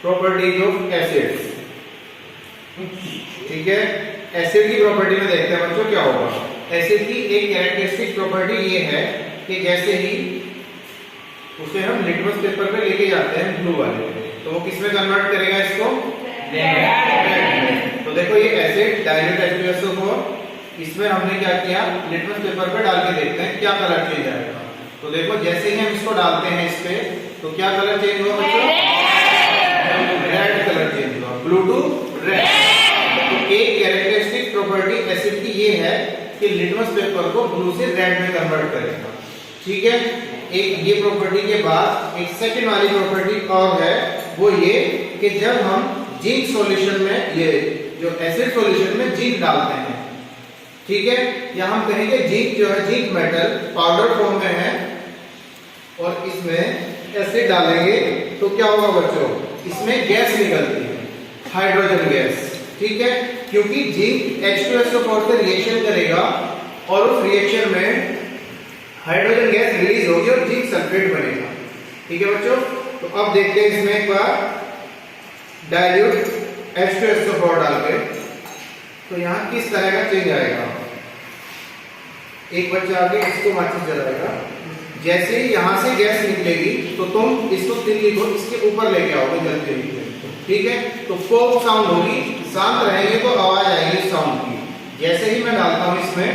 Properties of acids. ठीक है, acid की प्रॉपर्टी में देखते हैं बच्चों क्या होगा। एसिड की एक कैरेक्टरिस्टिक प्रॉपर्टी ये है कि जैसे ही उसे हम लिटमस पेपर पे लेके जाते हैं ब्लू वाले, तो वो किसमें कन्वर्ट करेगा इसको? रेड में। तो देखो ये एसिड डाइल्यूट H2SO4, इसमें हमने क्या किया, लिटमस पेपर पे डाल के देखते हैं क्या कलर चेंज आएगा। तो देखो जैसे ही हम इसको डालते हैं इस पे, तो क्या कलर चेंज हुआ बच्चों? रेड कलर चेंज हुआ, ब्लू टू रेड। तो एक कैरेक्टरिस्टिक प्रॉपर्टी एसिड की ये है कि लिटमस पेपर को ब्लू से रेड में कन्वर्ट करेगा। ठीक है, एक ये प्रॉपर्टी के बाद एक सेकंड वाली प्रॉपर्टी और है, वो ये कि जब हम जिंक सॉल्यूशन में, ये जो एसिड सॉल्यूशन में जिंक डालते हैं, ठीक है, या हम कहेंगे जिंक जो है, जिंक मेटल पाउडर फॉर्म में है और इसमें एसिड डालेंगे तो क्या होगा बच्चों? इसमें गैस निकलती है, हाइड्रोजन गैस। ठीक है, क्योंकि जिंक H2SO4 से रिएक्शन करेगा और उस रिएक्शन में हाइड्रोजन गैस रिलीज होगी और जिंक सल्फेट बनेगा। ठीक है बच्चों, तो अब देखते हैं इसमें एक बार डाइल्यूट H2SO4 डाल के, तो यहाँ किस तरह का चेंज आएगा। एक बच्चा आगे इसको माचिस जलाएगा, जैसे ही यहां से गैस निकलेगी तो तुम इसको तिल्ली को इसके ऊपर लेके आओगे जलते हुए। ठीक है, तो फोक साउंड होगी, शांत रहेंगे तो आवाज आएगी साउंड की। जैसे ही मैं डालता हूं इसमें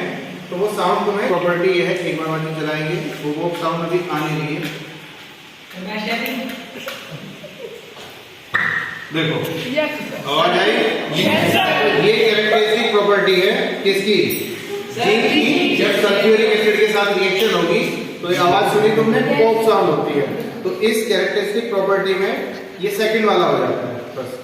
तो वो साउंड तुम्हें, प्रॉपर्टी ये है, एक बार माचिस जलाएंगे वो फोक साउंड अभी आने लगी है। देखो आवाज आई। ये कैरेक्टरिस्टिक प्रॉपर्टी है किसकी? जिंक की। जब सल्फ्यूरिक एसिड के साथ रिएक्शन होगी तो ये आवाज सुनी तुमने, पॉप साउंड होती है। तो इस कैरेक्टरिस्टिक प्रॉपर्टी में ये सेकंड वाला हो जाता है बस।